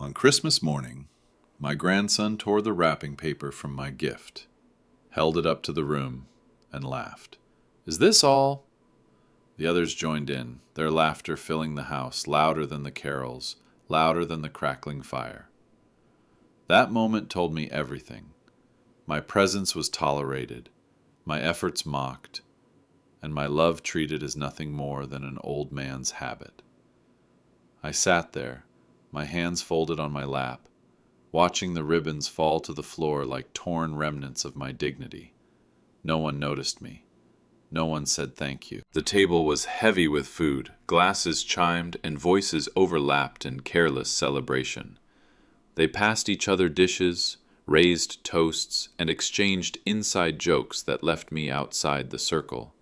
On Christmas morning, my grandson tore the wrapping paper from my gift, held it up to the room, and laughed. "Is this all?" The others joined in, their laughter filling the house, louder than the carols, louder than the crackling fire. That moment told me everything. My presence was tolerated, my efforts mocked, and my love treated as nothing more than an old man's habit. I sat there, my hands folded on my lap, watching the ribbons fall to the floor like torn remnants of my dignity. No one noticed me. No one said thank you. The table was heavy with food, glasses chimed, and voices overlapped in careless celebration. They passed each other dishes, raised toasts, and exchanged inside jokes that left me outside the circle,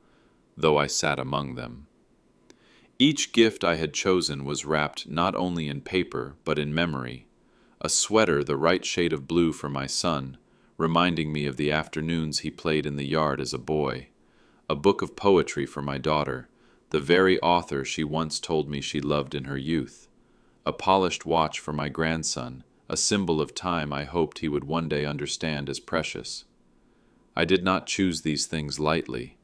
though I sat among them. Each gift I had chosen was wrapped not only in paper, but in memory. A sweater the right shade of blue for my son, reminding me of the afternoons he played in the yard as a boy. A book of poetry for my daughter, the very author she once told me she loved in her youth. A polished watch for my grandson, a symbol of time I hoped he would one day understand as precious. I did not choose these things lightly.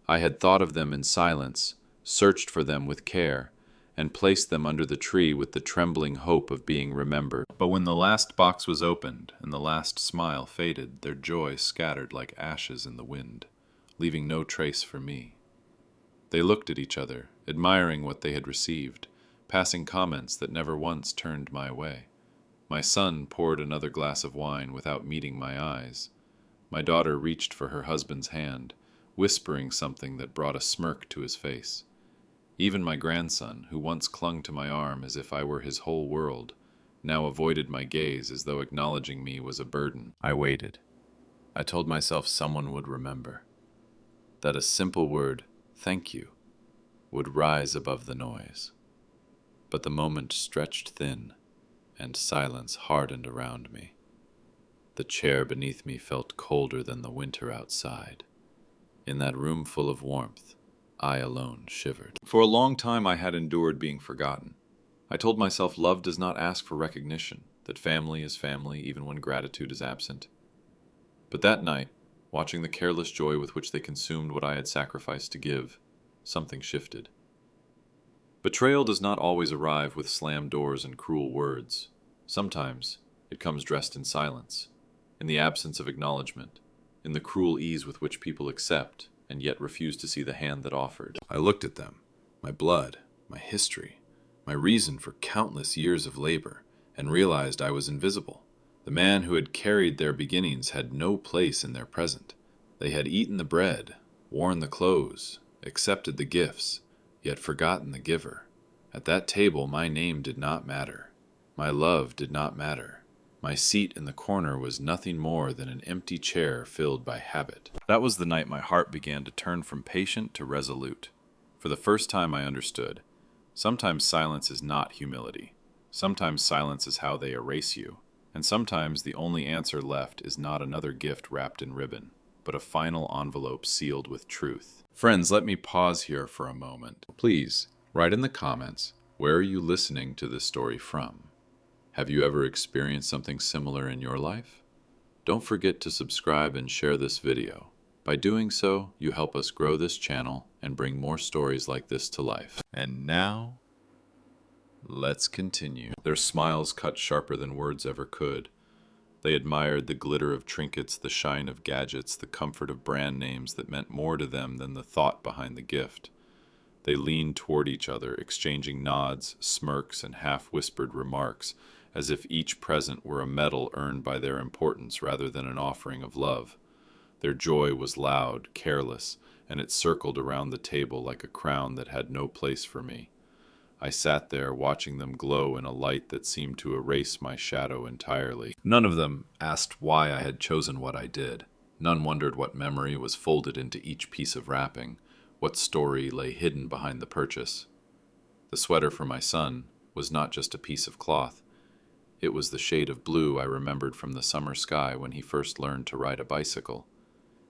I had thought of them in silence, searched for them with care, and placed them under the tree with the trembling hope of being remembered. But when the last box was opened and the last smile faded, their joy scattered like ashes in the wind, leaving no trace for me. They looked at each other, admiring what they had received, passing comments that never once turned my way. My son poured another glass of wine without meeting my eyes. My daughter reached for her husband's hand, whispering something that brought a smirk to his face. Even my grandson, who once clung to my arm as if I were his whole world, now avoided my gaze as though acknowledging me was a burden. I waited. I told myself someone would remember, that a simple word, "thank you," would rise above the noise. But the moment stretched thin, and silence hardened around me. The chair beneath me felt colder than the winter outside. In that room full of warmth, I alone shivered. For a long time I had endured being forgotten. I told myself love does not ask for recognition, that family is family even when gratitude is absent. But that night, watching the careless joy with which they consumed what I had sacrificed to give, something shifted. Betrayal does not always arrive with slammed doors and cruel words. Sometimes it comes dressed in silence, in the absence of acknowledgement, in the cruel ease with which people accept and yet refuse to see the hand that offered. I looked at them, my blood, my history, my reason for countless years of labor, and realized I was invisible. The man who had carried their beginnings had no place in their present. They had eaten the bread, worn the clothes, accepted the gifts, yet forgotten the giver. At that table my name did not matter. My love did not matter. My seat in the corner was nothing more than an empty chair filled by habit. That was the night my heart began to turn from patient to resolute. For the first time I understood. Sometimes silence is not humility. Sometimes silence is how they erase you. And sometimes the only answer left is not another gift wrapped in ribbon, but a final envelope sealed with truth. Friends, let me pause here for a moment. Please, write in the comments, where are you listening to this story from? Have you ever experienced something similar in your life? Don't forget to subscribe and share this video. By doing so, you help us grow this channel and bring more stories like this to life. And now, let's continue. Their smiles cut sharper than words ever could. They admired the glitter of trinkets, the shine of gadgets, the comfort of brand names that meant more to them than the thought behind the gift. They leaned toward each other, exchanging nods, smirks, and half-whispered remarks, as if each present were a medal earned by their importance rather than an offering of love. Their joy was loud, careless, and it circled around the table like a crown that had no place for me. I sat there watching them glow in a light that seemed to erase my shadow entirely. None of them asked why I had chosen what I did. None wondered what memory was folded into each piece of wrapping, what story lay hidden behind the purchase. The sweater for my son was not just a piece of cloth. It was the shade of blue I remembered from the summer sky when he first learned to ride a bicycle,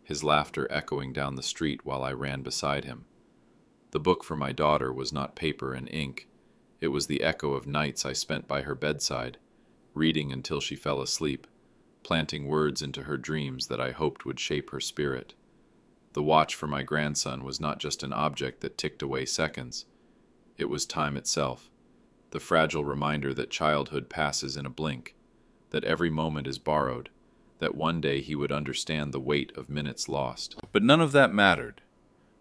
his laughter echoing down the street while I ran beside him. The book for my daughter was not paper and ink. It was the echo of nights I spent by her bedside, reading until she fell asleep, planting words into her dreams that I hoped would shape her spirit. The watch for my grandson was not just an object that ticked away seconds. It was time itself, the fragile reminder that childhood passes in a blink, that every moment is borrowed, that one day he would understand the weight of minutes lost. But none of that mattered.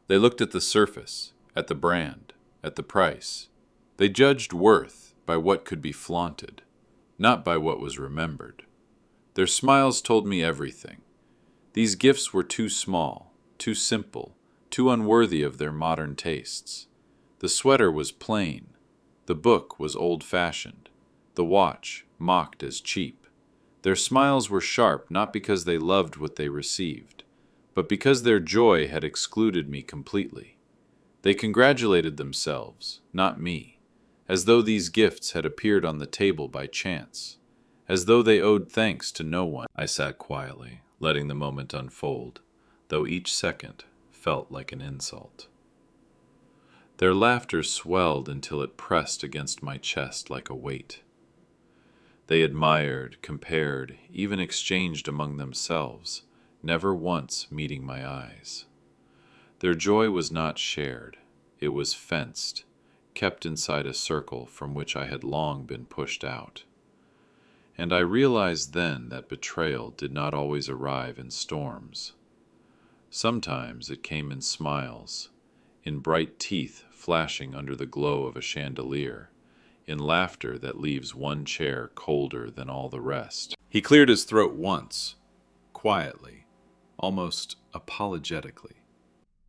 They looked at the surface, at the brand, at the price. They judged worth by what could be flaunted, not by what was remembered. Their smiles told me everything. These gifts were too small, too simple, too unworthy of their modern tastes. The sweater was plain. The book was old-fashioned. The watch mocked as cheap. Their smiles were sharp not because they loved what they received, but because their joy had excluded me completely. They congratulated themselves, not me, as though these gifts had appeared on the table by chance, as though they owed thanks to no one. I sat quietly, letting the moment unfold, though each second felt like an insult. Their laughter swelled until it pressed against my chest like a weight. They admired, compared, even exchanged among themselves, never once meeting my eyes. Their joy was not shared. It was fenced, kept inside a circle from which I had long been pushed out. And I realized then that betrayal did not always arrive in storms. Sometimes it came in smiles, in bright teeth flashing under the glow of a chandelier, in laughter that leaves one chair colder than all the rest. He cleared his throat once, quietly, almost apologetically.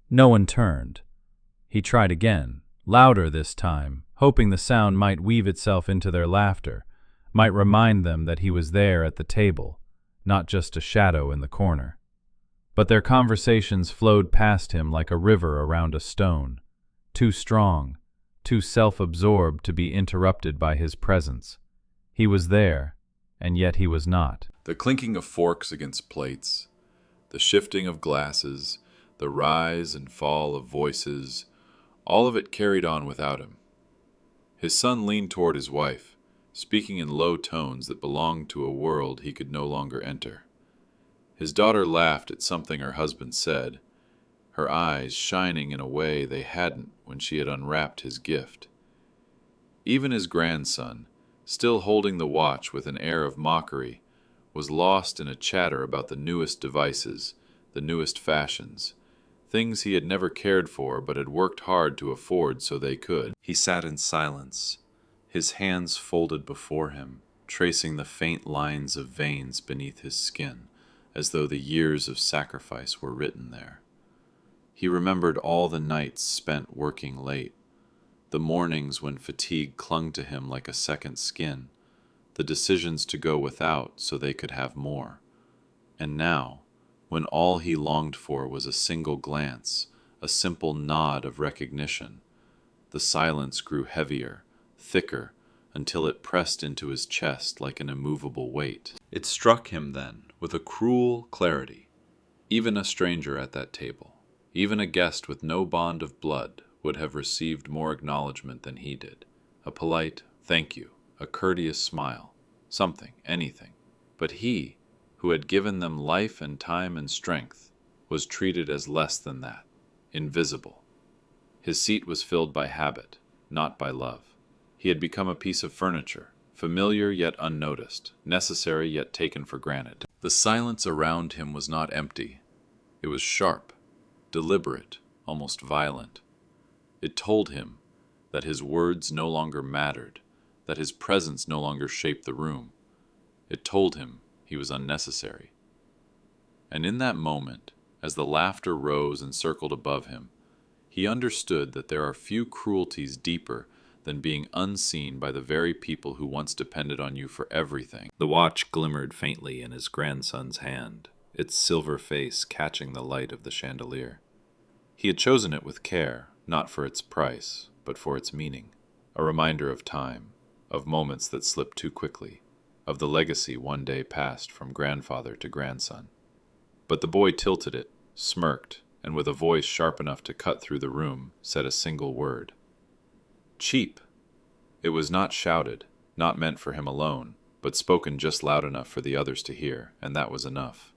No one turned. He tried again, louder this time, hoping the sound might weave itself into their laughter, might remind them that he was there at the table, not just a shadow in the corner. But their conversations flowed past him like a river around a stone, too strong, too self-absorbed to be interrupted by his presence. He was there, and yet he was not. The clinking of forks against plates, the shifting of glasses, the rise and fall of voices, all of it carried on without him. His son leaned toward his wife, speaking in low tones that belonged to a world he could no longer enter. His daughter laughed at something her husband said, her eyes shining in a way they hadn't when she had unwrapped his gift. Even his grandson, still holding the watch with an air of mockery, was lost in a chatter about the newest devices, the newest fashions, things he had never cared for but had worked hard to afford so they could. He sat in silence, his hands folded before him, tracing the faint lines of veins beneath his skin, as though the years of sacrifice were written there. He remembered all the nights spent working late, the mornings when fatigue clung to him like a second skin, the decisions to go without so they could have more. And now, when all he longed for was a single glance, a simple nod of recognition, the silence grew heavier, thicker, until it pressed into his chest like an immovable weight. It struck him then with a cruel clarity. Even a stranger at that table, even a guest with no bond of blood, would have received more acknowledgement than he did. A polite thank you, a courteous smile, something, anything. But he, who had given them life and time and strength, was treated as less than that, invisible. His seat was filled by habit, not by love. He had become a piece of furniture, familiar yet unnoticed, necessary yet taken for granted. The silence around him was not empty. It was sharp, deliberate, almost violent. It told him that his words no longer mattered, that his presence no longer shaped the room. It told him he was unnecessary. And in that moment, as the laughter rose and circled above him, he understood that there are few cruelties deeper than being unseen by the very people who once depended on you for everything. The watch glimmered faintly in his grandson's hand, its silver face catching the light of the chandelier. He had chosen it with care, not for its price, but for its meaning, a reminder of time, of moments that slipped too quickly, of the legacy one day passed from grandfather to grandson. But the boy tilted it, smirked, and with a voice sharp enough to cut through the room, said a single word. Cheap. It was not shouted, not meant for him alone. but spoken just loud enough for the others to hear, and that was enough.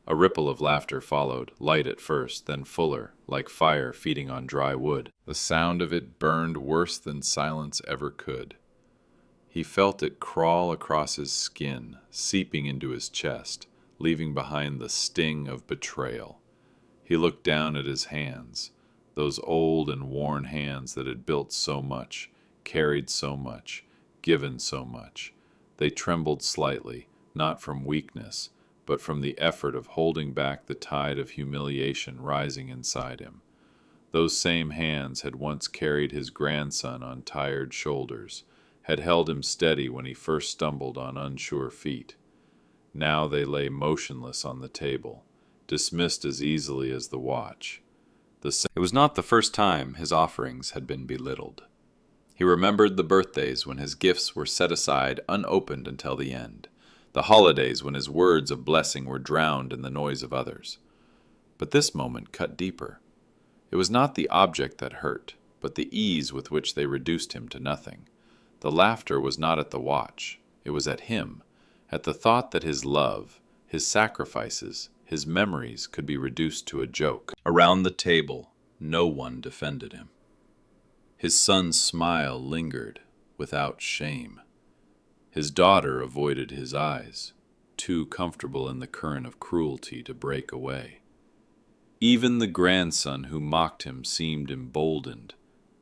A ripple of laughter followed, light at first, then fuller, like fire feeding on dry wood. The sound of it burned worse than silence ever could. He felt it crawl across his skin, seeping into his chest, leaving behind the sting of betrayal. He looked down at his hands, those old and worn hands that had built so much, carried so much, given so much. They trembled slightly, not from weakness, but from the effort of holding back the tide of humiliation rising inside him. Those same hands had once carried his grandson on tired shoulders, had held him steady when he first stumbled on unsure feet. Now they lay motionless on the table, dismissed as easily as the watch. It was not the first time his offerings had been belittled. He remembered the birthdays when his gifts were set aside unopened until the end, the holidays when his words of blessing were drowned in the noise of others. But this moment cut deeper. It was not the object that hurt, but the ease with which they reduced him to nothing. The laughter was not at the watch, it was at him, at the thought that his love, his sacrifices, his memories could be reduced to a joke. Around the table, no one defended him. His son's smile lingered, without shame. His daughter avoided his eyes, too comfortable in the current of cruelty to break away. Even the grandson who mocked him seemed emboldened,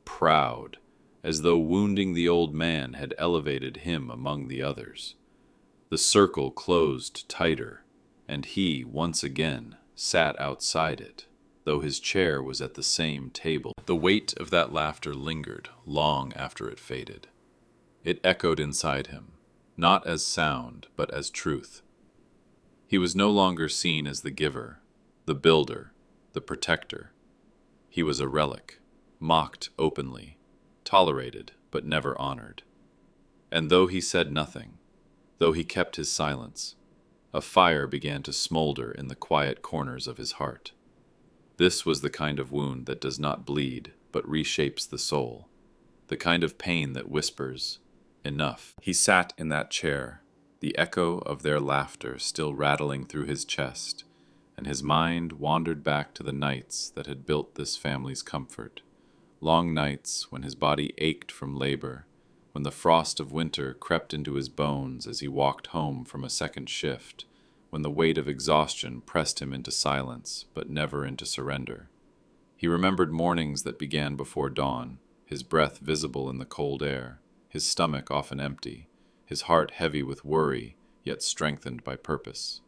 proud, as though wounding the old man had elevated him among the others. The circle closed tighter, and he, once again, sat outside it, though his chair was at the same table. The weight of that laughter lingered long after it faded. It echoed inside him, not as sound, but as truth. He was no longer seen as the giver, the builder, the protector. He was a relic, mocked openly, tolerated but never honored. And though he said nothing, though he kept his silence, a fire began to smolder in the quiet corners of his heart. This was the kind of wound that does not bleed, but reshapes the soul, the kind of pain that whispers, "Enough." He sat in that chair, the echo of their laughter still rattling through his chest, and his mind wandered back to the nights that had built this family's comfort, long nights when his body ached from labor, when the frost of winter crept into his bones as he walked home from a second shift, when the weight of exhaustion pressed him into silence, but never into surrender. He remembered mornings that began before dawn, his breath visible in the cold air, his stomach often empty, his heart heavy with worry, yet strengthened by purpose.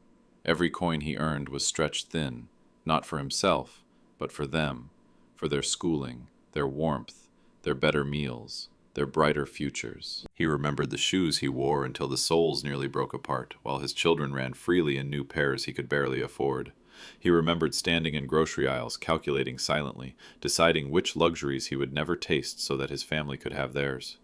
Every coin he earned was stretched thin, not for himself, but for them, for their schooling, their warmth, their better meals, their brighter futures. He remembered the shoes he wore until the soles nearly broke apart, while his children ran freely in new pairs he could barely afford. He remembered standing in grocery aisles, calculating silently, deciding which luxuries he would never taste so that his family could have theirs.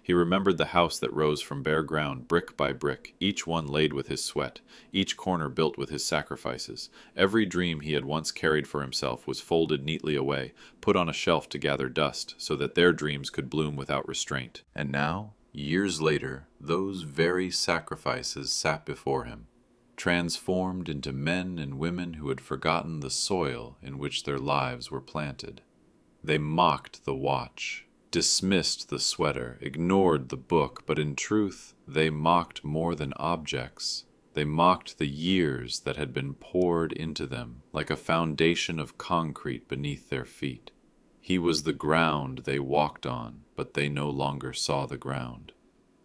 He remembered the house that rose from bare ground, brick by brick, each one laid with his sweat, each corner built with his sacrifices. Every dream he had once carried for himself was folded neatly away, put on a shelf to gather dust, so that their dreams could bloom without restraint. And now, years later, those very sacrifices sat before him, transformed into men and women who had forgotten the soil in which their lives were planted. They mocked the watch, dismissed the sweater, ignored the book, but in truth, they mocked more than objects. They mocked the years that had been poured into them, like a foundation of concrete beneath their feet. He was the ground they walked on, but they no longer saw the ground.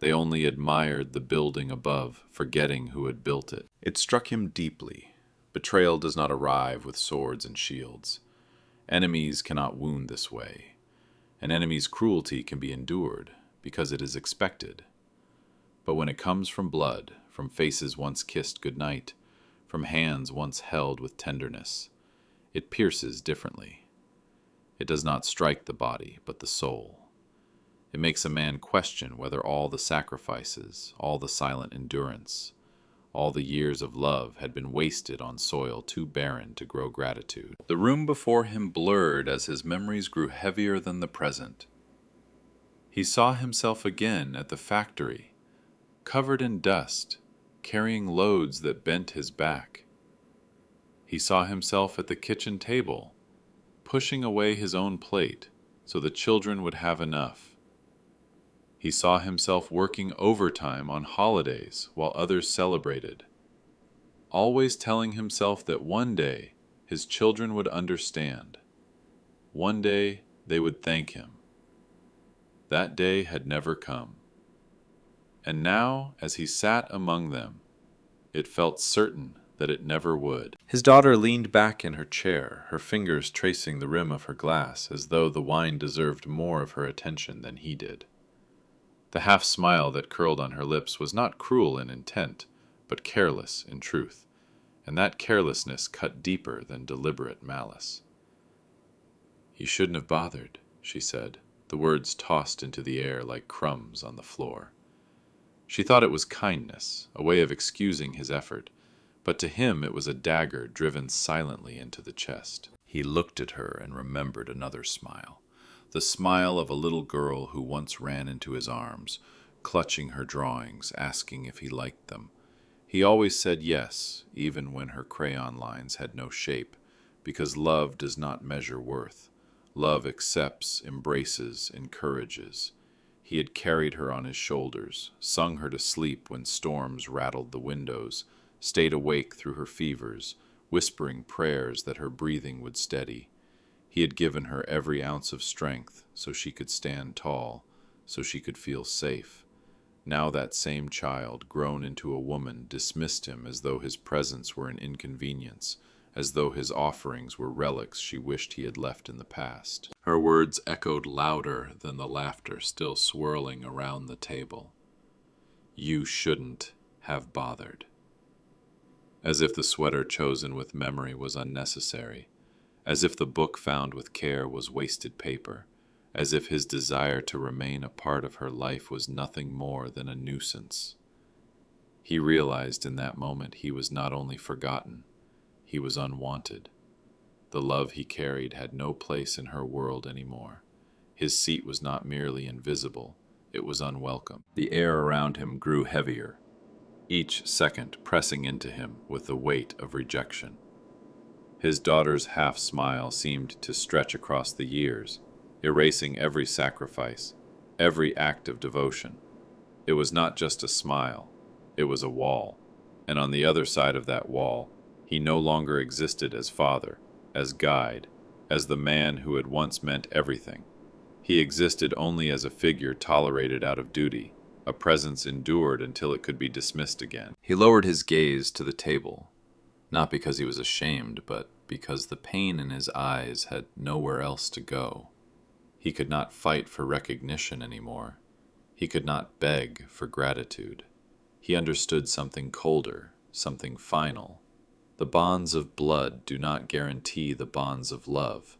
They only admired the building above, forgetting who had built it. It struck him deeply. Betrayal does not arrive with swords and shields. Enemies cannot wound this way. An enemy's cruelty can be endured, because it is expected. But when it comes from blood, from faces once kissed goodnight, from hands once held with tenderness, it pierces differently. It does not strike the body, but the soul. It makes a man question whether all the sacrifices, all the silent endurance, all the years of love had been wasted on soil too barren to grow gratitude. The room before him blurred as his memories grew heavier than the present. He saw himself again at the factory, covered in dust, carrying loads that bent his back. He saw himself at the kitchen table, pushing away his own plate so the children would have enough. He saw himself working overtime on holidays while others celebrated, always telling himself that one day his children would understand. One day they would thank him. That day had never come. And now, as he sat among them, it felt certain that it never would. His daughter leaned back in her chair, her fingers tracing the rim of her glass as though the wine deserved more of her attention than he did. The half-smile that curled on her lips was not cruel in intent, but careless in truth, and that carelessness cut deeper than deliberate malice. "You shouldn't have bothered," she said, the words tossed into the air like crumbs on the floor. She thought it was kindness, a way of excusing his effort, but to him it was a dagger driven silently into the chest. He looked at her and remembered another smile, the smile of a little girl who once ran into his arms, clutching her drawings, asking if he liked them. He always said yes, even when her crayon lines had no shape, because love does not measure worth. Love accepts, embraces, encourages. He had carried her on his shoulders, sung her to sleep when storms rattled the windows, stayed awake through her fevers, whispering prayers that her breathing would steady. He had given her every ounce of strength so she could stand tall, so she could feel safe. Now that same child, grown into a woman, dismissed him as though his presence were an inconvenience, as though his offerings were relics she wished he had left in the past. Her words echoed louder than the laughter still swirling around the table. "You shouldn't have bothered." As if the sweater chosen with memory was unnecessary, as if the book found with care was wasted paper, as if his desire to remain a part of her life was nothing more than a nuisance. He realized in that moment he was not only forgotten, he was unwanted. The love he carried had no place in her world anymore. His seat was not merely invisible, it was unwelcome. The air around him grew heavier, each second pressing into him with the weight of rejection. His daughter's half-smile seemed to stretch across the years, erasing every sacrifice, every act of devotion. It was not just a smile, it was a wall, and on the other side of that wall, he no longer existed as father, as guide, as the man who had once meant everything. He existed only as a figure tolerated out of duty, a presence endured until it could be dismissed again. He lowered his gaze to the table, not because he was ashamed, but because the pain in his eyes had nowhere else to go. He could not fight for recognition anymore. He could not beg for gratitude. He understood something colder, something final. The bonds of blood do not guarantee the bonds of love,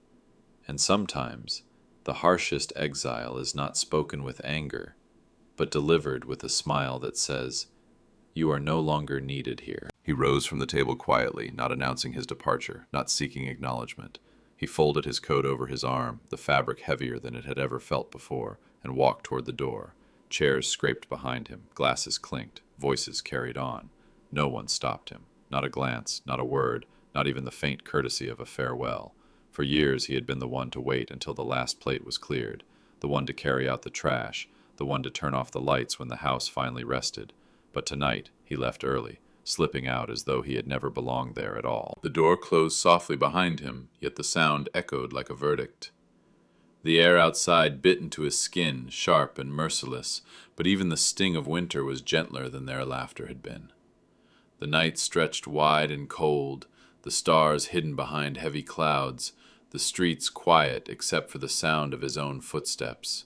and sometimes the harshest exile is not spoken with anger, but delivered with a smile that says, "You are no longer needed here." He rose from the table quietly, not announcing his departure, not seeking acknowledgement. He folded his coat over his arm, the fabric heavier than it had ever felt before, and walked toward the door. Chairs scraped behind him, glasses clinked, voices carried on. No one stopped him. Not a glance, not a word, not even the faint courtesy of a farewell. For years he had been the one to wait until the last plate was cleared, the one to carry out the trash, the one to turn off the lights when the house finally rested. But tonight he left early, slipping out as though he had never belonged there at all. The door closed softly behind him, yet the sound echoed like a verdict. The air outside bit into his skin, sharp and merciless, but even the sting of winter was gentler than their laughter had been. The night stretched wide and cold, the stars hidden behind heavy clouds, the streets quiet except for the sound of his own footsteps.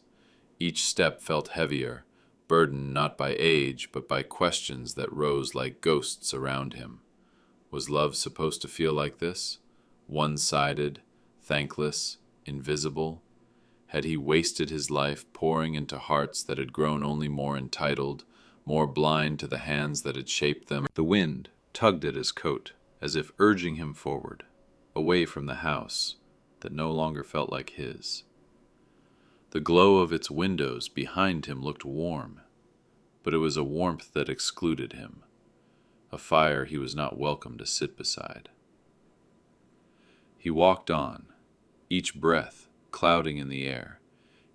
Each step felt heavier, burdened not by age, but by questions that rose like ghosts around him. Was love supposed to feel like this? One-sided, thankless, invisible? Had he wasted his life pouring into hearts that had grown only more entitled, more blind to the hands that had shaped them? The wind tugged at his coat, as if urging him forward, away from the house that no longer felt like his. The glow of its windows behind him looked warm. but it was a warmth that excluded him, a fire he was not welcome to sit beside. He walked on, each breath clouding in the air,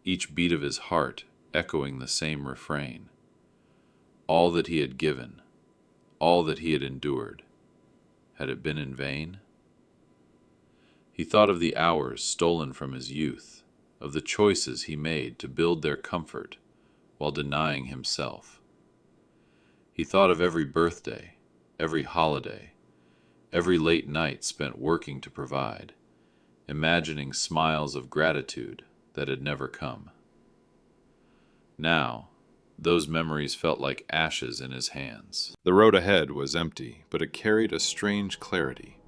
each beat of his heart echoing the same refrain. All that he had given, all that he had endured, had it been in vain? He thought of the hours stolen from his youth, of the choices he made to build their comfort while denying himself. He thought of every birthday, every holiday, every late night spent working to provide, imagining smiles of gratitude that had never come. Now, those memories felt like ashes in his hands. The road ahead was empty, but it carried a strange clarity.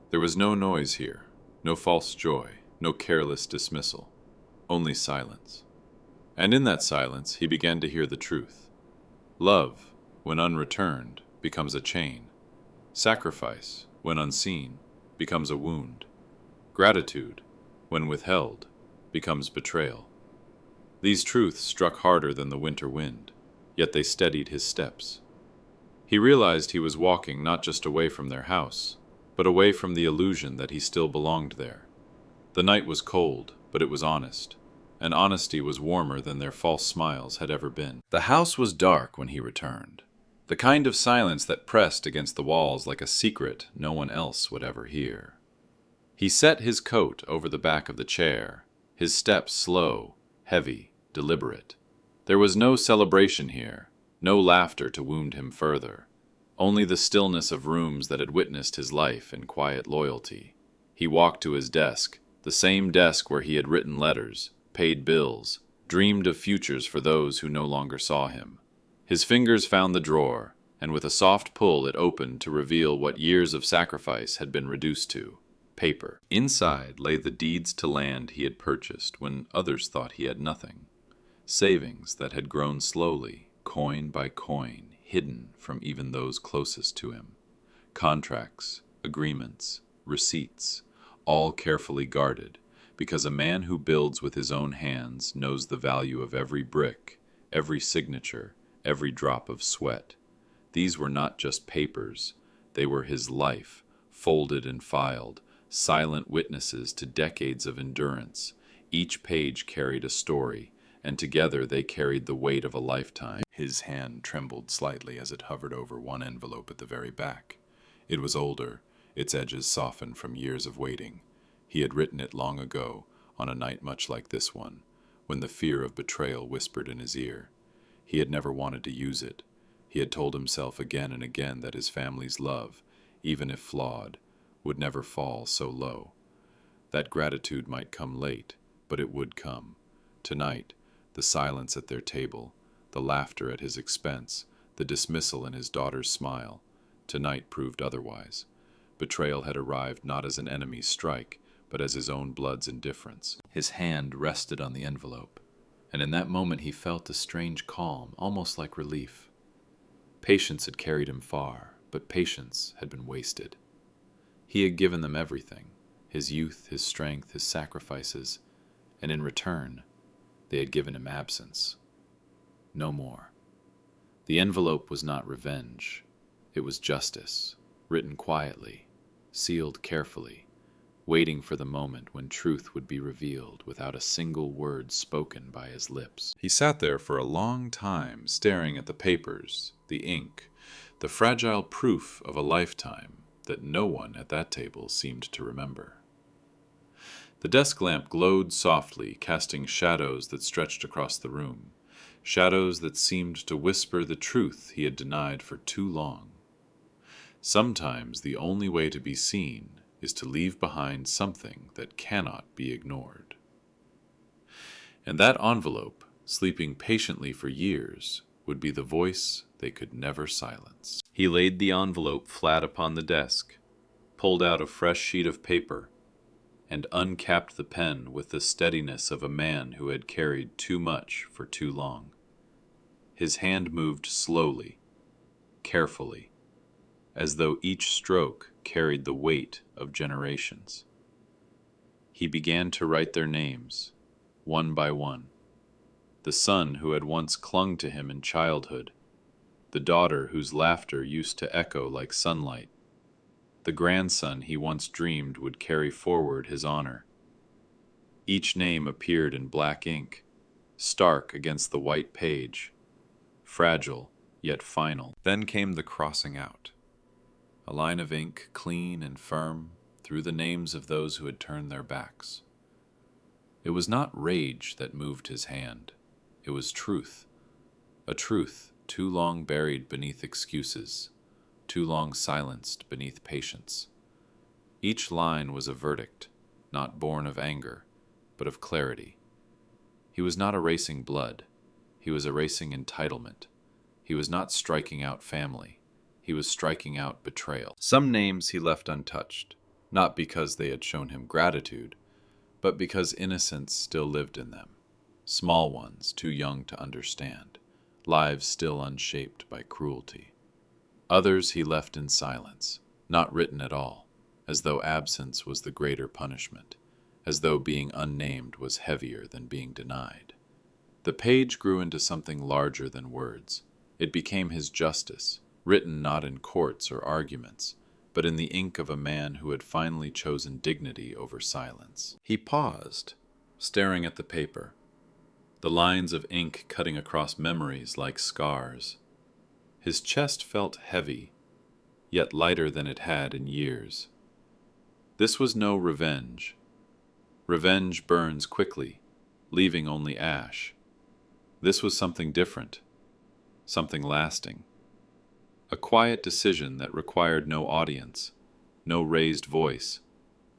There was no noise here, no false joy, no careless dismissal, only silence. And in that silence, he began to hear the truth. Love, when unreturned, becomes a chain. Sacrifice, when unseen, becomes a wound. Gratitude, when withheld, becomes betrayal. These truths struck harder than the winter wind, yet they steadied his steps. He realized he was walking not just away from their house, but away from the illusion that he still belonged there. The night was cold, but it was honest, and honesty was warmer than their false smiles had ever been. The house was dark when he returned, the kind of silence that pressed against the walls like a secret no one else would ever hear. He set his coat over the back of the chair, his steps slow, heavy, deliberate. There was no celebration here, no laughter to wound him further, only the stillness of rooms that had witnessed his life in quiet loyalty. He walked to his desk, the same desk where he had written letters, paid bills, dreamed of futures for those who no longer saw him. His fingers found the drawer, and with a soft pull it opened to reveal what years of sacrifice had been reduced to. Paper. Inside lay the deeds to land he had purchased when others thought he had nothing. Savings that had grown slowly, coin by coin, hidden from even those closest to him. Contracts, agreements, receipts, all carefully guarded, because a man who builds with his own hands knows the value of every brick, every signature, every drop of sweat. These were not just papers, they were his life, folded and filed, silent witnesses to decades of endurance. Each page carried a story, and together they carried the weight of a lifetime. His hand trembled slightly as it hovered over one envelope at the very back. It was older, its edges softened from years of waiting. He had written it long ago, on a night much like this one, when the fear of betrayal whispered in his ear. He had never wanted to use it. He had told himself again and again that his family's love, even if flawed, would never fall so low. That gratitude might come late, but it would come. Tonight, the silence at their table, the laughter at his expense, the dismissal in his daughter's smile, tonight proved otherwise. Betrayal had arrived not as an enemy's strike, but as his own blood's indifference. His hand rested on the envelope, and in that moment he felt a strange calm, almost like relief. Patience had carried him far, but patience had been wasted. He had given them everything, his youth, his strength, his sacrifices, and in return, they had given him absence. No more. The envelope was not revenge. It was justice, written quietly, sealed carefully, waiting for the moment when truth would be revealed without a single word spoken by his lips. He sat there for a long time, staring at the papers, the ink, the fragile proof of a lifetime that no one at that table seemed to remember. The desk lamp glowed softly, casting shadows that stretched across the room, shadows that seemed to whisper the truth he had denied for too long. Sometimes the only way to be seen is to leave behind something that cannot be ignored. And that envelope, sleeping patiently for years, would be the voice they could never silence. He laid the envelope flat upon the desk, pulled out a fresh sheet of paper, and uncapped the pen with the steadiness of a man who had carried too much for too long. His hand moved slowly, carefully, as though each stroke carried the weight of generations. He began to write their names, one by one. the son who had once clung to him in childhood, the daughter whose laughter used to echo like sunlight, the grandson he once dreamed would carry forward his honor. Each name appeared in black ink, stark against the white page, fragile yet final. Then came the crossing out, a line of ink clean and firm through the names of those who had turned their backs. It was not rage that moved his hand, it was truth, a truth too long buried beneath excuses, too long silenced beneath patience. Each line was a verdict, not born of anger, but of clarity. He was not erasing blood, he was erasing entitlement. He was not striking out family, he was striking out betrayal. Some names he left untouched, not because they had shown him gratitude, but because innocence still lived in them. Small ones too young to understand, lives still unshaped by cruelty. Others he left in silence, not written at all, as though absence was the greater punishment, as though being unnamed was heavier than being denied. The page grew into something larger than words. It became his justice, written not in courts or arguments, but in the ink of a man who had finally chosen dignity over silence. He paused, staring at the paper, the lines of ink cutting across memories like scars. His chest felt heavy, yet lighter than it had in years. This was no revenge. Revenge burns quickly, leaving only ash. This was something different, something lasting. A quiet decision that required no audience, no raised voice,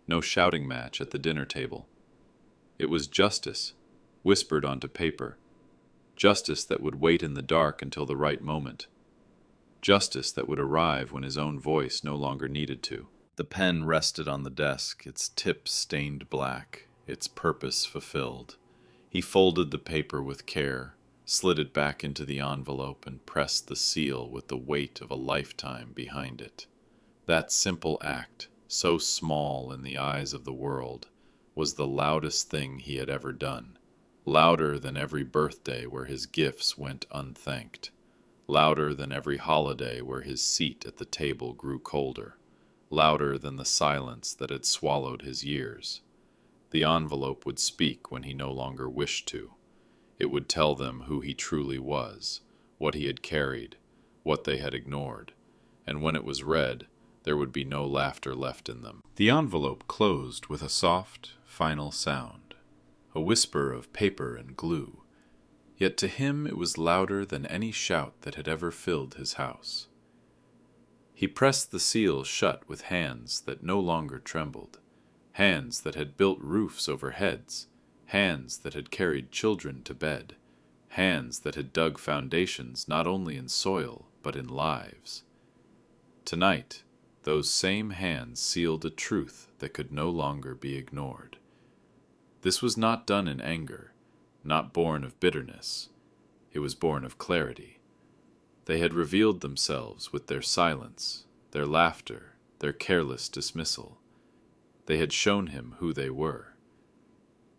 no shouting match at the dinner table. It was justice, whispered onto paper. Justice that would wait in the dark until the right moment. Justice that would arrive when his own voice no longer needed to. The pen rested on the desk, its tip stained black, its purpose fulfilled. He folded the paper with care, slid it back into the envelope, and pressed the seal with the weight of a lifetime behind it. That simple act, so small in the eyes of the world, was the loudest thing he had ever done. Louder than every birthday where his gifts went unthanked. Louder than every holiday where his seat at the table grew colder. Louder than the silence that had swallowed his years. The envelope would speak when he no longer wished to. It would tell them who he truly was, what he had carried, what they had ignored, and when it was read, there would be no laughter left in them. The envelope closed with a soft, final sound, a whisper of paper and glue, yet to him it was louder than any shout that had ever filled his house. He pressed the seal shut with hands that no longer trembled, hands that had built roofs over heads, hands that had carried children to bed, hands that had dug foundations not only in soil but in lives. Tonight, those same hands sealed a truth that could no longer be ignored. This was not done in anger, not born of bitterness. It was born of clarity. They had revealed themselves with their silence, their laughter, their careless dismissal. They had shown him who they were.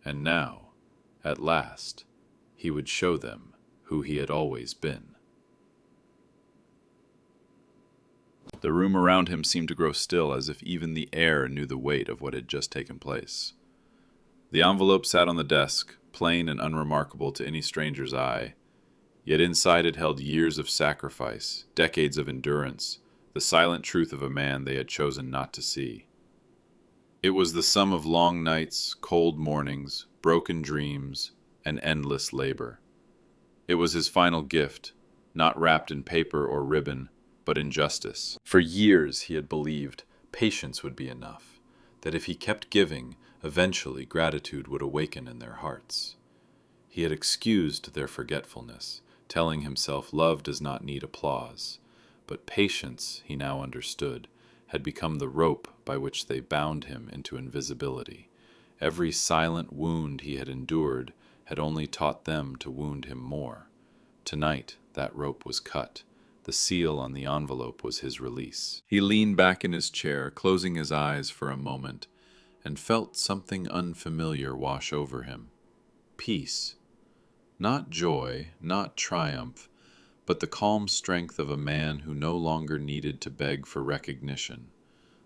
And now, at last, he would show them who he had always been. The room around him seemed to grow still, as if even the air knew the weight of what had just taken place. The envelope sat on the desk, plain and unremarkable to any stranger's eye, yet inside it held years of sacrifice, decades of endurance, the silent truth of a man they had chosen not to see. It was the sum of long nights, cold mornings, broken dreams, and endless labor. It was his final gift, not wrapped in paper or ribbon, but in justice. For years he had believed patience would be enough, that if he kept giving, eventually gratitude would awaken in their hearts. He had excused their forgetfulness, telling himself love does not need applause, but patience, he now understood, had become the rope by which they bound him into invisibility. Every silent wound he had endured had only taught them to wound him more. Tonight, that rope was cut. The seal on the envelope was his release. He leaned back in his chair, closing his eyes for a moment, and felt something unfamiliar wash over him. Peace. Not joy, not triumph, but the calm strength of a man who no longer needed to beg for recognition.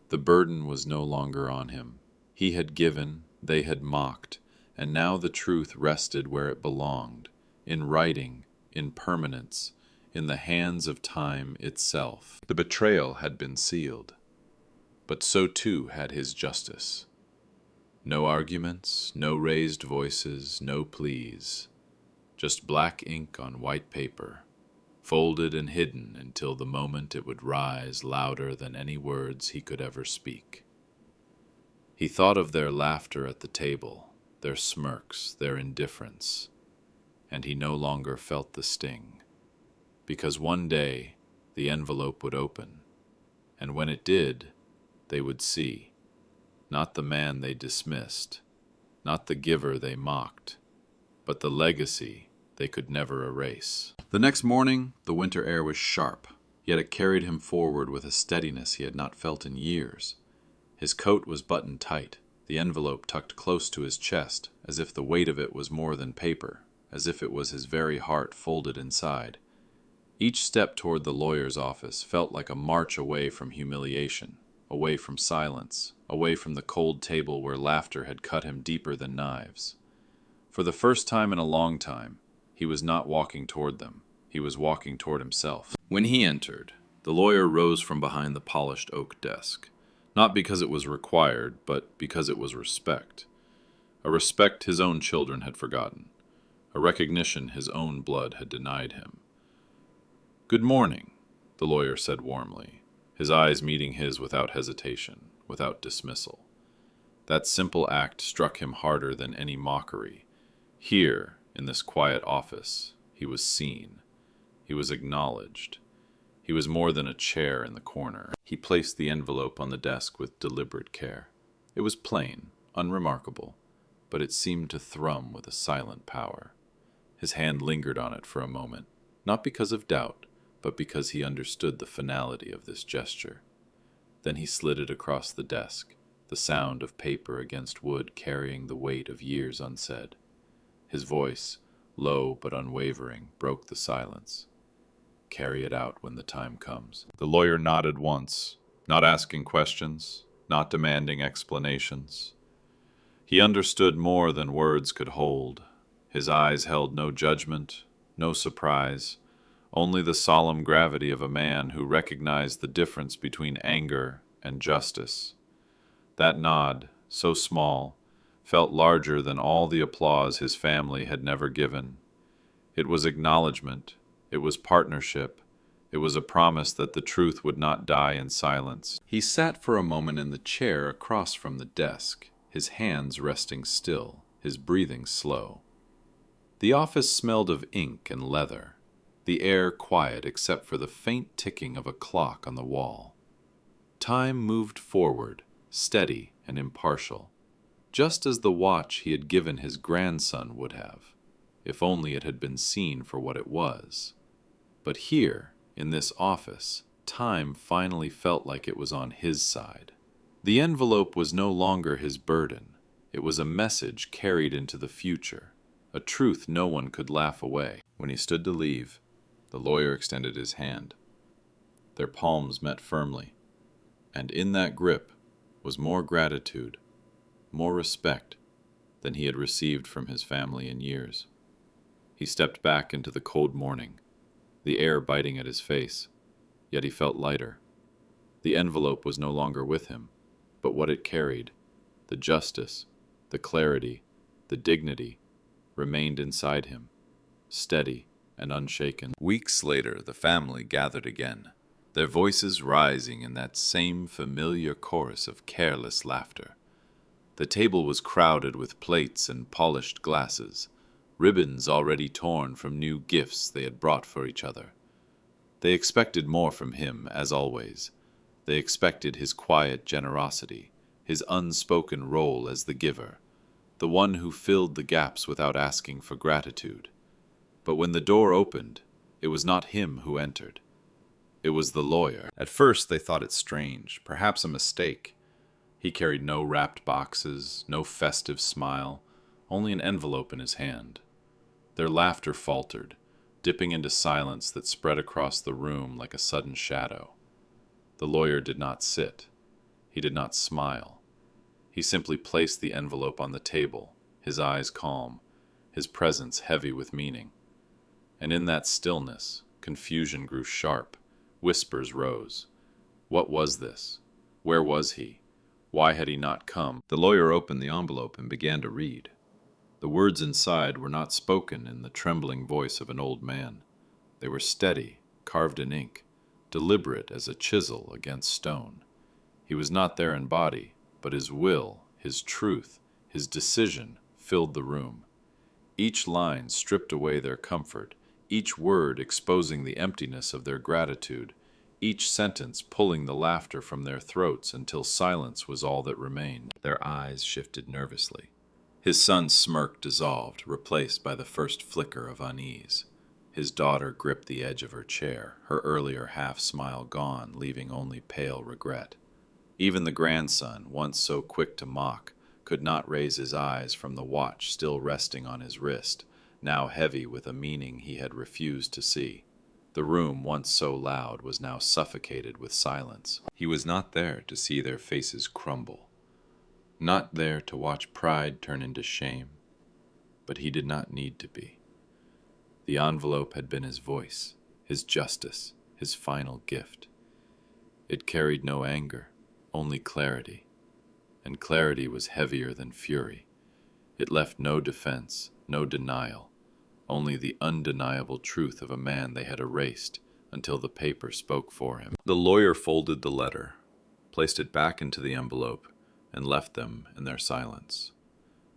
The burden was no longer on him. He had given, they had mocked, and now the truth rested where it belonged, in writing, in permanence, in the hands of time itself. The betrayal had been sealed, but so too had his justice. No arguments, no raised voices, no pleas, just black ink on white paper, folded and hidden until the moment it would rise louder than any words he could ever speak. He thought of their laughter at the table, their smirks, their indifference, and he no longer felt the sting, because one day the envelope would open, and when it did, they would see, not the man they dismissed, not the giver they mocked, but the legacy they could never erase. The next morning, the winter air was sharp, yet it carried him forward with a steadiness he had not felt in years. His coat was buttoned tight, the envelope tucked close to his chest, as if the weight of it was more than paper, as if it was his very heart folded inside. Each step toward the lawyer's office felt like a march away from humiliation, away from silence, away from the cold table where laughter had cut him deeper than knives. For the first time in a long time, he was not walking toward them. He was walking toward himself. When he entered, the lawyer rose from behind the polished oak desk, not because it was required, but because it was respect. A respect his own children had forgotten, a recognition his own blood had denied him. "Good morning," the lawyer said warmly, his eyes meeting his without hesitation, without dismissal. That simple act struck him harder than any mockery. Here, in this quiet office, he was seen. He was acknowledged. He was more than a chair in the corner. He placed the envelope on the desk with deliberate care. It was plain, unremarkable, but it seemed to thrum with a silent power. His hand lingered on it for a moment, not because of doubt, but because he understood the finality of this gesture. Then he slid it across the desk, the sound of paper against wood carrying the weight of years unsaid. His voice, low but unwavering, broke the silence. "Carry it out when the time comes." The lawyer nodded once, not asking questions, not demanding explanations. He understood more than words could hold. His eyes held no judgment, no surprise, only the solemn gravity of a man who recognized the difference between anger and justice. That nod, so small, felt larger than all the applause his family had never given. It was acknowledgement, it was partnership, it was a promise that the truth would not die in silence. He sat for a moment in the chair across from the desk, his hands resting still, his breathing slow. The office smelled of ink and leather, the air quiet except for the faint ticking of a clock on the wall. Time moved forward, steady and impartial, just as the watch he had given his grandson would have, if only it had been seen for what it was. But here, in this office, time finally felt like it was on his side. The envelope was no longer his burden. It was a message carried into the future, a truth no one could laugh away. When he stood to leave, the lawyer extended his hand. Their palms met firmly, and in that grip was more gratitude, more respect than he had received from his family in years. He stepped back into the cold morning, the air biting at his face, yet he felt lighter. The envelope was no longer with him, but what it carried, the justice, the clarity, the dignity, remained inside him, steady and unshaken. Weeks later, the family gathered again, their voices rising in that same familiar chorus of careless laughter. The table was crowded with plates and polished glasses, ribbons already torn from new gifts they had brought for each other. They expected more from him, as always. They expected his quiet generosity, his unspoken role as the giver, the one who filled the gaps without asking for gratitude. But when the door opened, it was not him who entered. It was the lawyer. At first they thought it strange, perhaps a mistake. He carried no wrapped boxes, no festive smile, only an envelope in his hand. Their laughter faltered, dipping into silence that spread across the room like a sudden shadow. The lawyer did not sit. He did not smile. He simply placed the envelope on the table, his eyes calm, his presence heavy with meaning. And in that stillness, confusion grew sharp. Whispers rose. What was this? Where was he? Why had he not come? The lawyer opened the envelope and began to read. The words inside were not spoken in the trembling voice of an old man. They were steady, carved in ink, deliberate as a chisel against stone. He was not there in body, but his will, his truth, his decision filled the room. Each line stripped away their comfort, each word exposing the emptiness of their gratitude, each sentence pulling the laughter from their throats until silence was all that remained. Their eyes shifted nervously. His son's smirk dissolved, replaced by the first flicker of unease. His daughter gripped the edge of her chair, her earlier half-smile gone, leaving only pale regret. Even the grandson, once so quick to mock, could not raise his eyes from the watch still resting on his wrist, now heavy with a meaning he had refused to see. The room, once so loud, was now suffocated with silence. He was not there to see their faces crumble, not there to watch pride turn into shame, but he did not need to be. The envelope had been his voice, his justice, his final gift. It carried no anger, only clarity, and clarity was heavier than fury. It left no defense, no denial, only the undeniable truth of a man they had erased until the paper spoke for him. The lawyer folded the letter, placed it back into the envelope, and left them in their silence.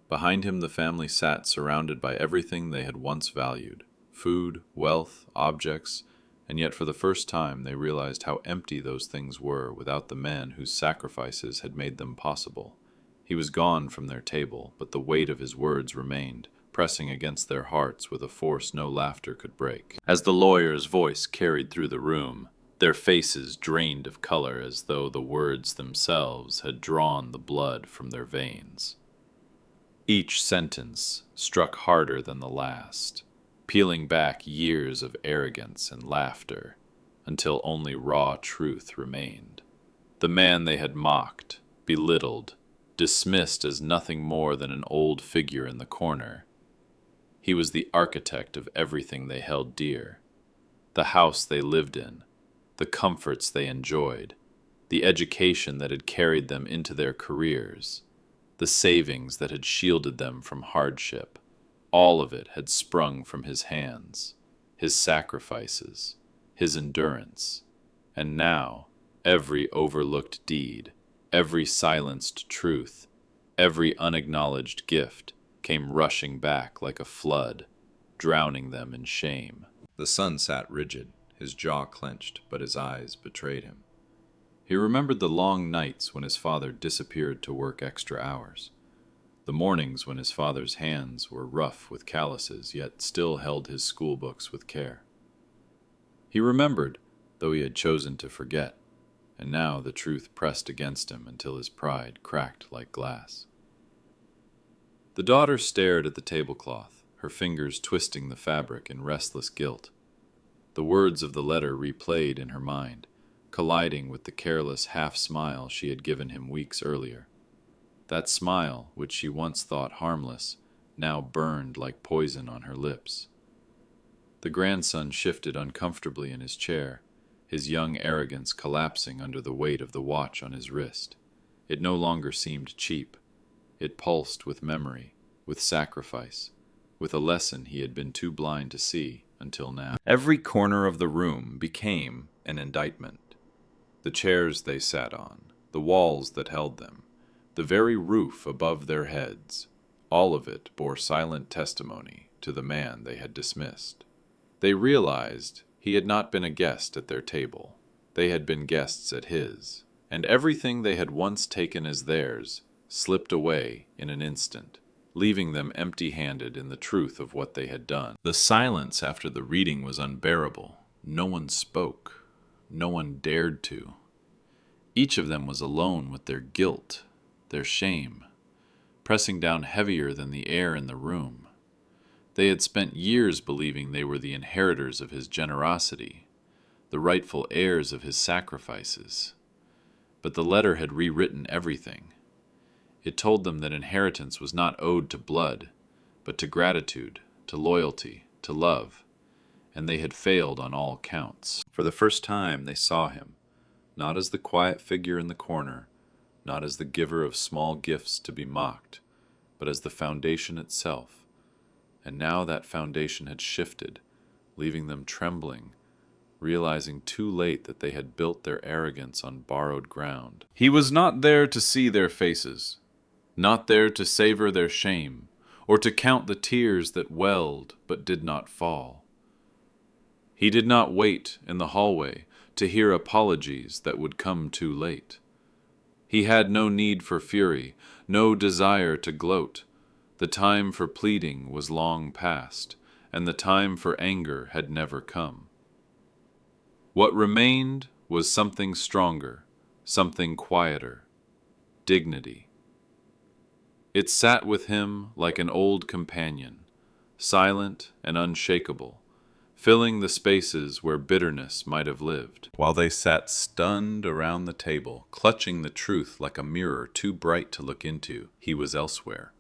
Behind him the family sat surrounded by everything they had once valued, food, wealth, objects, and yet for the first time they realized how empty those things were without the man whose sacrifices had made them possible. He was gone from their table, but the weight of his words remained, pressing against their hearts with a force no laughter could break. As the lawyer's voice carried through the room, their faces drained of color as though the words themselves had drawn the blood from their veins. Each sentence struck harder than the last, peeling back years of arrogance and laughter until only raw truth remained. The man they had mocked, belittled, dismissed as nothing more than an old figure in the corner. He was the architect of everything they held dear, the house they lived in, the comforts they enjoyed, the education that had carried them into their careers, the savings that had shielded them from hardship. All of it had sprung from his hands, his sacrifices, his endurance, and now every overlooked deed, every silenced truth, every unacknowledged gift came rushing back like a flood, drowning them in shame. The son sat rigid, his jaw clenched, but his eyes betrayed him. He remembered the long nights when his father disappeared to work extra hours, the mornings when his father's hands were rough with calluses, yet still held his school books with care. He remembered, though he had chosen to forget, and now the truth pressed against him until his pride cracked like glass. The daughter stared at the tablecloth, her fingers twisting the fabric in restless guilt. The words of the letter replayed in her mind, colliding with the careless half-smile she had given him weeks earlier. That smile, which she once thought harmless, now burned like poison on her lips. The grandson shifted uncomfortably in his chair, his young arrogance collapsing under the weight of the watch on his wrist. It no longer seemed cheap. It pulsed with memory, with sacrifice, with a lesson he had been too blind to see until now. Every corner of the room became an indictment. The chairs they sat on, the walls that held them, the very roof above their heads, all of it bore silent testimony to the man they had dismissed. They realized he had not been a guest at their table. They had been guests at his, and everything they had once taken as theirs slipped away in an instant, leaving them empty-handed in the truth of what they had done. The silence after the reading was unbearable. No one spoke. No one dared to. Each of them was alone with their guilt, their shame, pressing down heavier than the air in the room. They had spent years believing they were the inheritors of his generosity, the rightful heirs of his sacrifices. But the letter had rewritten everything. It told them that inheritance was not owed to blood, but to gratitude, to loyalty, to love, and they had failed on all counts. For the first time they saw him, not as the quiet figure in the corner, not as the giver of small gifts to be mocked, but as the foundation itself. And now that foundation had shifted, leaving them trembling, realizing too late that they had built their arrogance on borrowed ground. He was not there to see their faces, not there to savor their shame, or to count the tears that welled but did not fall. He did not wait in the hallway to hear apologies that would come too late. He had no need for fury, no desire to gloat. The time for pleading was long past, and the time for anger had never come. What remained was something stronger, something quieter, dignity. It sat with him like an old companion, silent and unshakable, filling the spaces where bitterness might have lived. While they sat stunned around the table, clutching the truth like a mirror too bright to look into, he was elsewhere,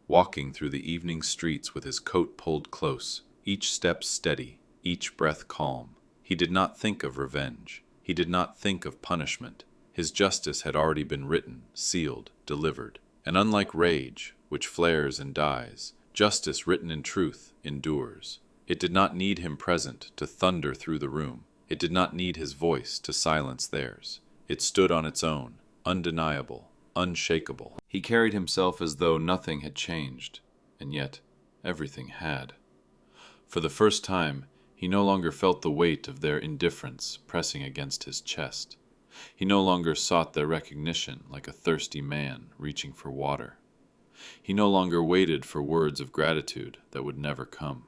walking through the evening streets with his coat pulled close, each step steady, each breath calm. He did not think of revenge. He did not think of punishment. His justice had already been written, sealed, delivered. And unlike rage, which flares and dies, justice written in truth endures. It did not need him present to thunder through the room. It did not need his voice to silence theirs. It stood on its own, undeniable, unshakable. He carried himself as though nothing had changed, and yet everything had. For the first time, he no longer felt the weight of their indifference pressing against his chest. He no longer sought their recognition like a thirsty man reaching for water. He no longer waited for words of gratitude that would never come.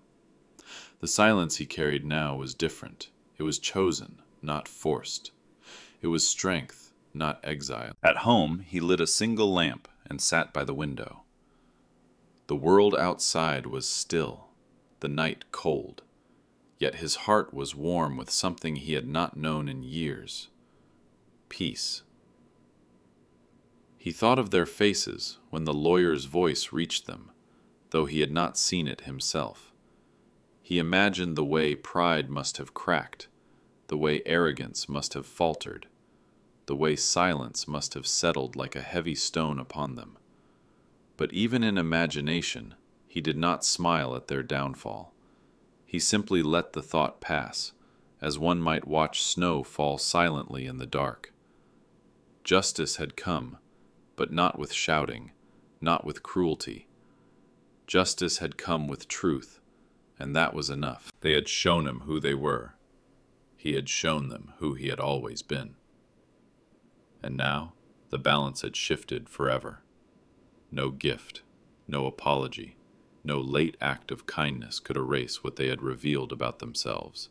The silence he carried now was different. It was chosen, not forced. It was strength, not exile. At home, he lit a single lamp and sat by the window. The world outside was still, the night cold, yet his heart was warm with something he had not known in years. Peace. He thought of their faces when the lawyer's voice reached them, though he had not seen it himself. He imagined the way pride must have cracked, the way arrogance must have faltered, the way silence must have settled like a heavy stone upon them. But even in imagination, he did not smile at their downfall. He simply let the thought pass, as one might watch snow fall silently in the dark. Justice had come, but not with shouting, not with cruelty. Justice had come with truth, and that was enough. They had shown him who they were. He had shown them who he had always been. And now, the balance had shifted forever. No gift, no apology, no late act of kindness could erase what they had revealed about themselves,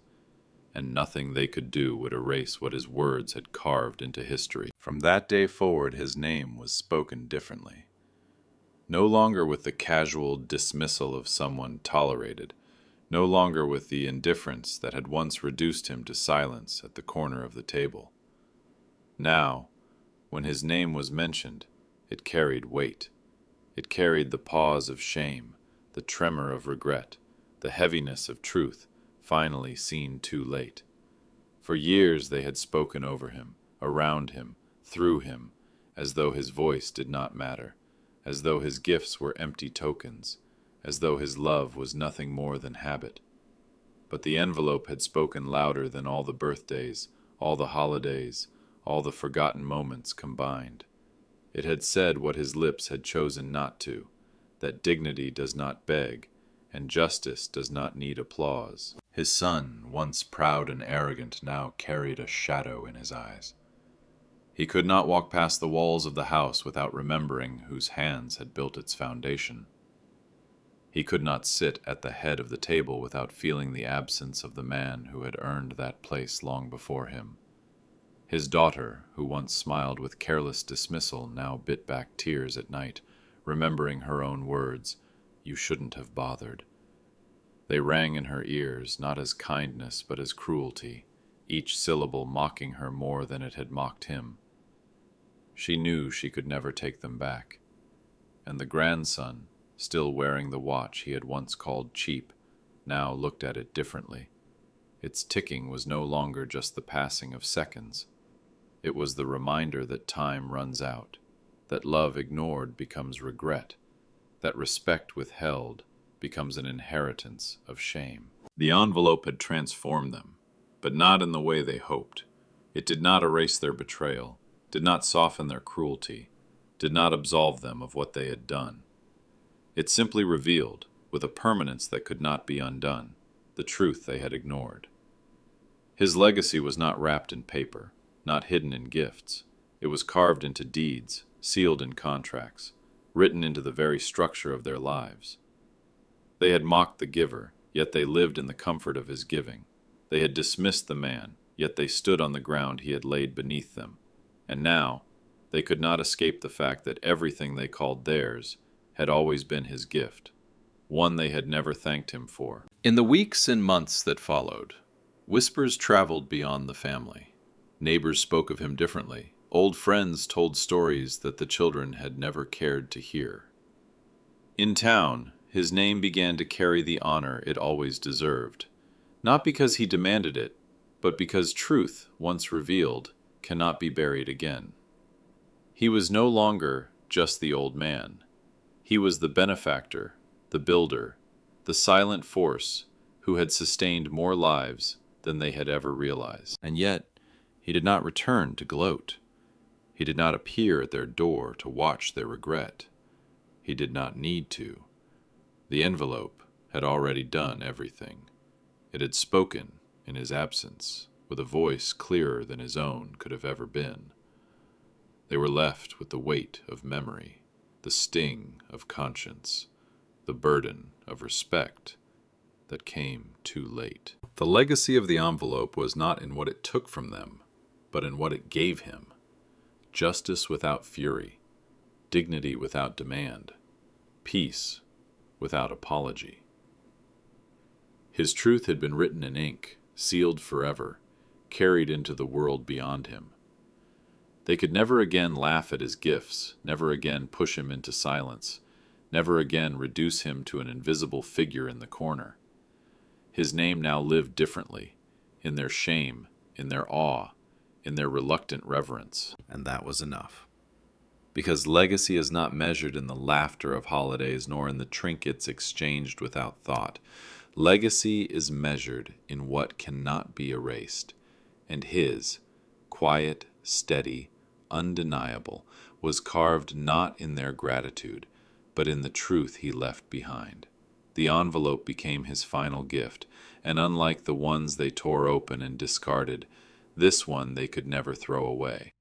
and nothing they could do would erase what his words had carved into history. From that day forward, his name was spoken differently. No longer with the casual dismissal of someone tolerated, no longer with the indifference that had once reduced him to silence at the corner of the table. Now, when his name was mentioned, it carried weight. It carried the pause of shame, the tremor of regret, the heaviness of truth, finally seen too late. For years they had spoken over him, around him, through him, as though his voice did not matter, as though his gifts were empty tokens, as though his love was nothing more than habit. But the envelope had spoken louder than all the birthdays, all the holidays, all the forgotten moments combined. It had said what his lips had chosen not to, that dignity does not beg, and justice does not need applause. His son, once proud and arrogant, now carried a shadow in his eyes. He could not walk past the walls of the house without remembering whose hands had built its foundation. He could not sit at the head of the table without feeling the absence of the man who had earned that place long before him. His daughter, who once smiled with careless dismissal, now bit back tears at night, remembering her own words, "You shouldn't have bothered." They rang in her ears, not as kindness but as cruelty, each syllable mocking her more than it had mocked him. She knew she could never take them back, and the grandson, still wearing the watch he had once called cheap, now looked at it differently. Its ticking was no longer just the passing of seconds. It was the reminder that time runs out, that love ignored becomes regret, that respect withheld becomes an inheritance of shame. The envelope had transformed them, but not in the way they hoped. It did not erase their betrayal, did not soften their cruelty, did not absolve them of what they had done. It simply revealed, with a permanence that could not be undone, the truth they had ignored. His legacy was not wrapped in paper, not hidden in gifts. It was carved into deeds, sealed in contracts, written into the very structure of their lives. They had mocked the giver, yet they lived in the comfort of his giving. They had dismissed the man, yet they stood on the ground he had laid beneath them. And now, they could not escape the fact that everything they called theirs had always been his gift, one they had never thanked him for. In the weeks and months that followed, whispers traveled beyond the family. Neighbors spoke of him differently. Old friends told stories that the children had never cared to hear. In town, his name began to carry the honor it always deserved, not because he demanded it, but because truth, once revealed, cannot be buried again. He was no longer just the old man. He was the benefactor, the builder, the silent force who had sustained more lives than they had ever realized. And yet, he did not return to gloat. He did not appear at their door to watch their regret. He did not need to. The envelope had already done everything. It had spoken in his absence, with a voice clearer than his own could have ever been. They were left with the weight of memory, the sting of conscience, the burden of respect that came too late. The legacy of the envelope was not in what it took from them, but in what it gave him. Justice without fury, dignity without demand, peace without apology. His truth had been written in ink, sealed forever, carried into the world beyond him. They could never again laugh at his gifts, never again push him into silence, never again reduce him to an invisible figure in the corner. His name now lived differently, in their shame, in their awe, in their reluctant reverence. And that was enough. Because legacy is not measured in the laughter of holidays, nor in the trinkets exchanged without thought. Legacy is measured in what cannot be erased, and his, quiet, steady, undeniable, was carved not in their gratitude, but in the truth he left behind. The envelope became his final gift, and unlike the ones they tore open and discarded, this one they could never throw away.